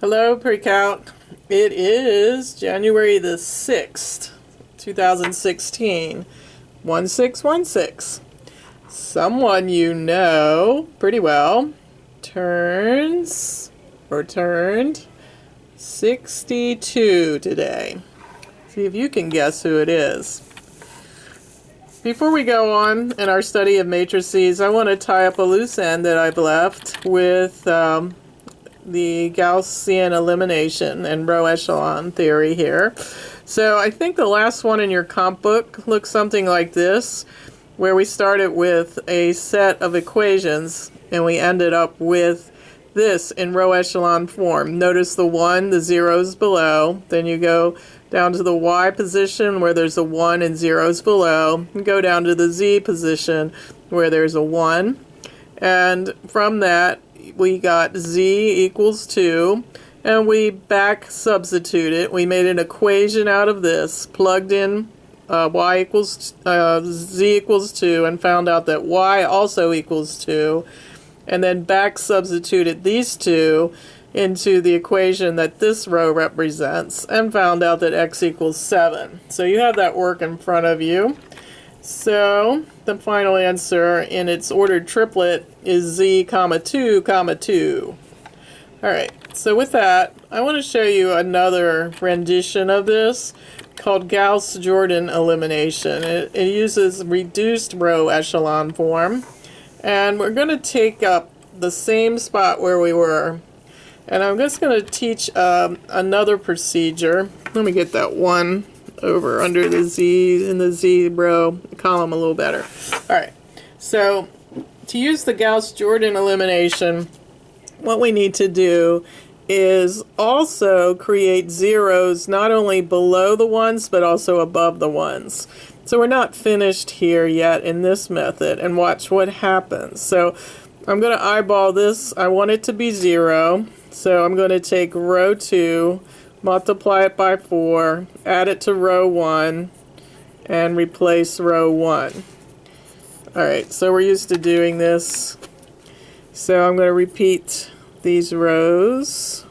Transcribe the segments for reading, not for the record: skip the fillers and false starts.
Hello, PreCalc. It is January the 6th, 2016, 1616. Someone you know pretty well turned 62 today. See if you can guess who it is. Before we go on in our study of matrices, I want to tie up a loose end that I've left with the Gaussian elimination and row echelon theory here. So I think the last one in your comp book looks something like this, where we started with a set of equations and we ended up with this in row echelon form. Notice the 1, the zeros below, then you go down to the y position where there's a 1 and zeros below, and go down to the z position where there's a 1, and from that we got z equals 2, and we back substituted. We made an equation out of this, plugged in y equals z equals 2, and found out that y also equals 2, and then back substituted these two into the equation that this row represents, and found out that x equals 7. So you have that work in front of you. So the final answer in its ordered triplet is z comma 2 comma 2. Alright, so with that, I want to show you another rendition of this called GaussJordan Elimination. It uses reduced row echelon form, and we're going to take up the same spot where we were. And I'm just going to teach another procedure. Let me get that 1 over under the z in the z row column a little better. Alright, so to use the Gauss-Jordan elimination, what we need to do is also create zeros not only below the ones but also above the ones. So we're not finished here yet in this method, and watch what happens. So I'm going to eyeball this. I want it to be 0. So I'm going to take row 2, multiply it by 4, add it to row 1, and replace row 1. Alright, so we're used to doing this. So I'm going to repeat these rows.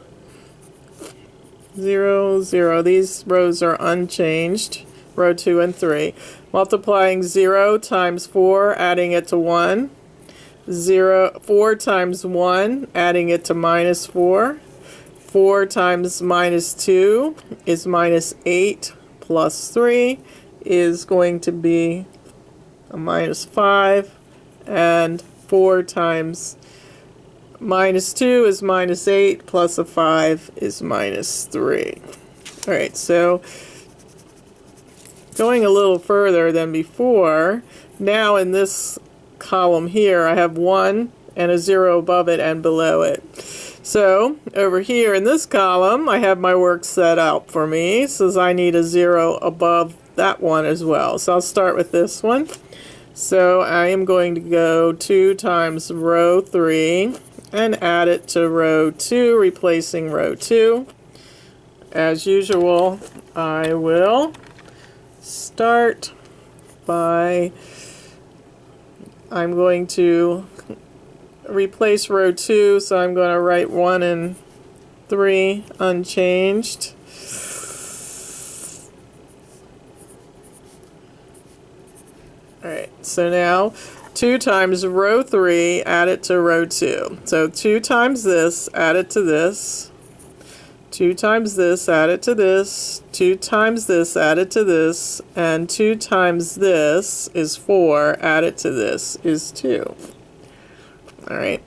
0, 0. These rows are unchanged. Row 2 and 3. Multiplying 0 times 4, adding it to 1. 4 times 1, adding it to minus 4. 4 times minus 2 is minus 8, plus 3 is going to be a minus 5, and 4 times minus 2 is minus 8, plus a 5 is minus 3. Alright, so going a little further than before, now in this column here I have 1 and a 0 above it and below it. So over here in this column I have my work set out for me. It says I need a 0 above that one as well. So I'll start with this one. So I am going to go 2 times row 3 and add it to row 2, replacing row 2. As usual, I will start by I'm going to replace row 2, so I'm going to write 1 and 3 unchanged. Alright, so now 2 times row 3, add it to row 2. So 2 times this, add it to this. 2 times this, add it to this. 2 times this, add it to this. And 2 times this is 4, add it to this is 2. Alright.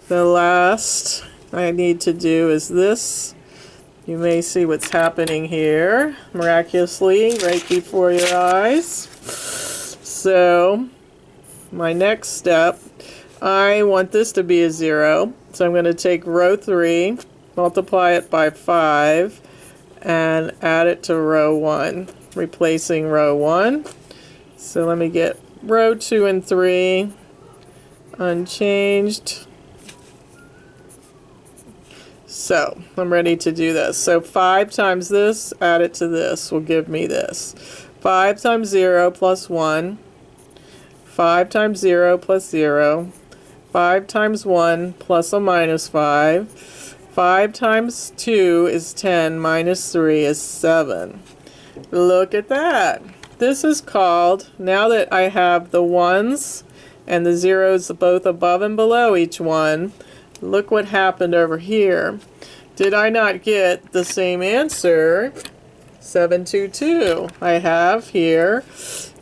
The last I need to do is this. You may see what's happening here, miraculously, right before your eyes. So, my next step, I want this to be a 0. So I'm going to take row 3, multiply it by 5, and add it to row 1, replacing row 1. So let me get row 2 and 3 unchanged. So I'm ready to do this. So 5 times this, add it to this, will give me this. 5 times 0 plus 1. 5 times 0 plus 0. 5 times 1 plus a minus 5. 5 times 2 is 10, minus 3 is 7. Look at that. This is called, now that I have the ones and the zeros both above and below each one, look what happened over here. Did I not get the same answer? 722. I have here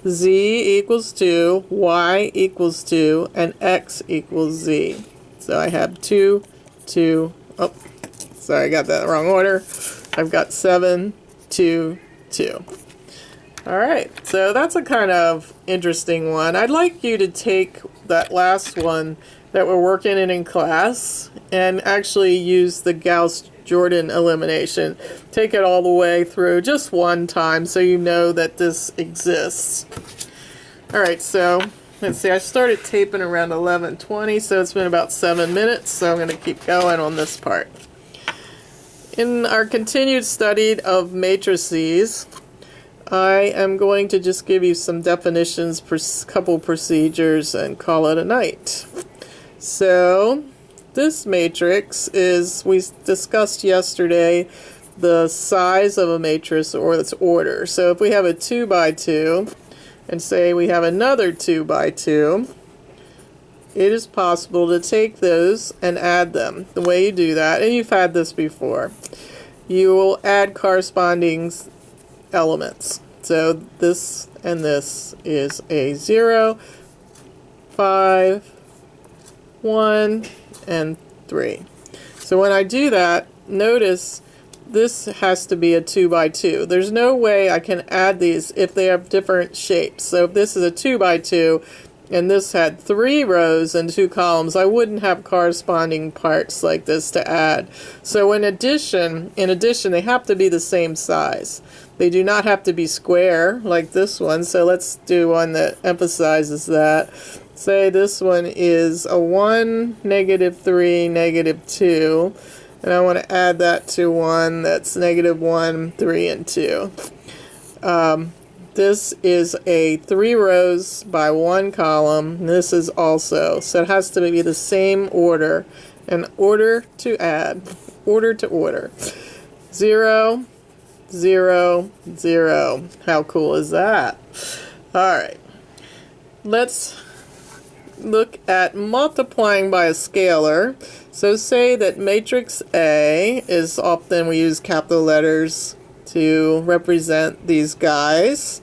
z equals 2, y equals 2, and x equals z. So I have 2, 2, oh, sorry, I got that in the wrong order. I've got 7, 2, 2. Alright, so that's a kind of interesting one. I'd like you to take that last one that we're working in class and actually use the GaussJordan elimination. Take it all the way through just one time so you know that this exists. Alright, so let's see, I started taping around 11:20, so it's been about 7 minutes, so I'm going to keep going on this part. In our continued study of matrices, I am going to just give you some definitions, couple procedures, and call it a night. So, this matrix is, we discussed yesterday, the size of a matrix or its order. So if we have a 2 by 2, and say we have another 2 by 2, it is possible to take those and add them. The way you do that, and you've had this before, you will add corresponding elements. So this and this is a 0, 5, 1, and 3. So when I do that, notice this has to be a 2 by 2. There's no way I can add these if they have different shapes. So if this is a 2 by 2 and this had 3 rows and 2 columns, I wouldn't have corresponding parts like this to add. So in addition, they have to be the same size. They do not have to be square like this one. So let's do one that emphasizes that. Say this one is a 1, -3, -2. And I want to add that to one that's -1, 3, and 2. This is a 3 rows by 1 column. This is also. So it has to be the same order. And order to add. Order to order. 0, 0, 0. How cool is that? Alright. Let's look at multiplying by a scalar. So say that matrix A is, often we use capital letters to represent these guys.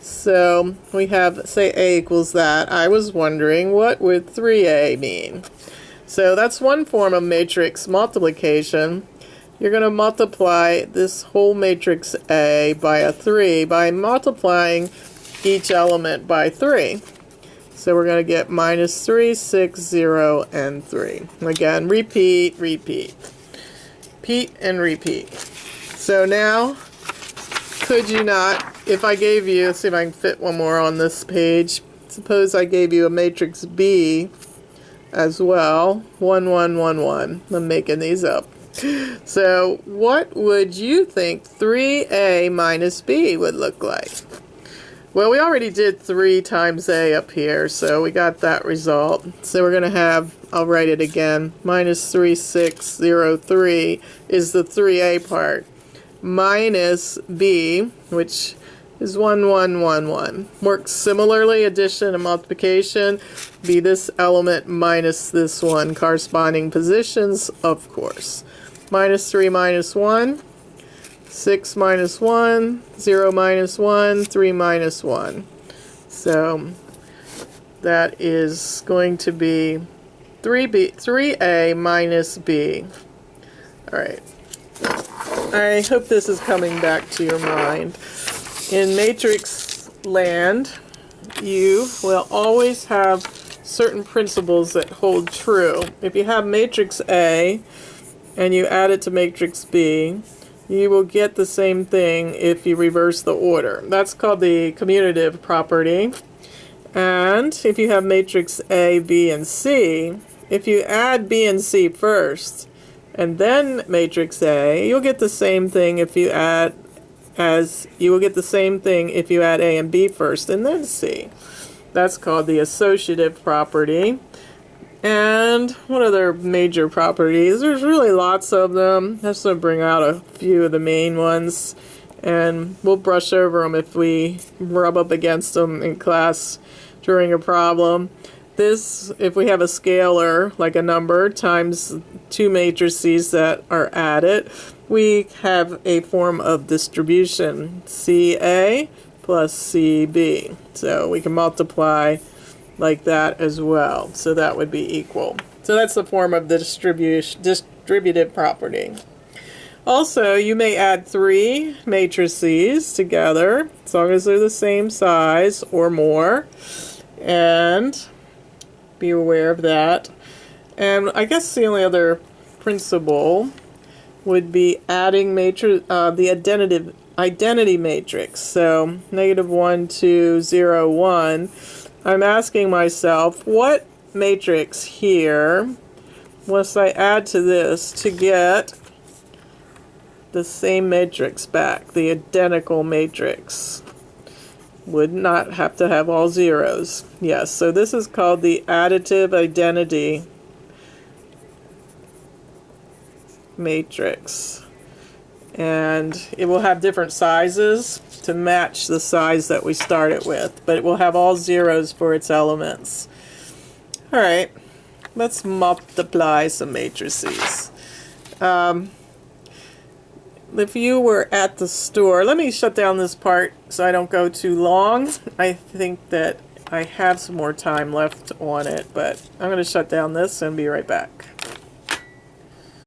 So we have, say A equals that. I was wondering, what would 3A mean? So that's one form of matrix multiplication. You're going to multiply this whole matrix A by a 3 by multiplying each element by 3. So we're going to get -3, 6, 0, and 3. Again, repeat, repeat. Repeat and repeat. So now, could you not, if I gave you, let's see if I can fit one more on this page. Suppose I gave you a matrix B as well. 1, 1, 1, 1. I'm making these up. So what would you think 3A minus B would look like? Well, we already did 3 times A up here, so we got that result. So we're going to have, I'll write it again, -3, 6, 0, 3 is the 3A part, minus B, which is 1, 1, 1, 1. Works similarly, addition and multiplication, be this element minus this one, corresponding positions, of course. -3 minus 1. 6 minus 1, 0 minus 1, 3 minus 1. So that is going to be 3A minus B. Alright. I hope this is coming back to your mind. In matrix land, you will always have certain principles that hold true. If you have matrix A and you add it to matrix B, you will get the same thing if you reverse the order. That's called the commutative property. And if you have matrix A, B, and C, if you add B and C first, and then matrix A, you'll get the same thing if you add you will get the same thing if you add A and B first and then C. That's called the associative property. And what other major properties? There's really lots of them. Just to bring out a few of the main ones, and we'll brush over them if we rub up against them in class during a problem. This, if we have a scalar, like a number, times two matrices that are added, we have a form of distribution, CA plus CB. So we can multiply like that as well. So that would be equal. So that's the form of the distributive property. Also, you may add three matrices together, as long as they're the same size or more, and be aware of that. And I guess the only other principle would be adding the identity matrix. So -1, 2, 0, 1. I'm asking myself, what matrix here must I add to this to get the same matrix back, the identical matrix? Would not have to have all zeros. Yes, so this is called the additive identity matrix. And it will have different sizes to match the size that we started with, but it will have all zeros for its elements. Alright, let's multiply some matrices. If you were at the store, let me shut down this part so I don't go too long. I think that I have some more time left on it, but I'm going to shut down this and be right back.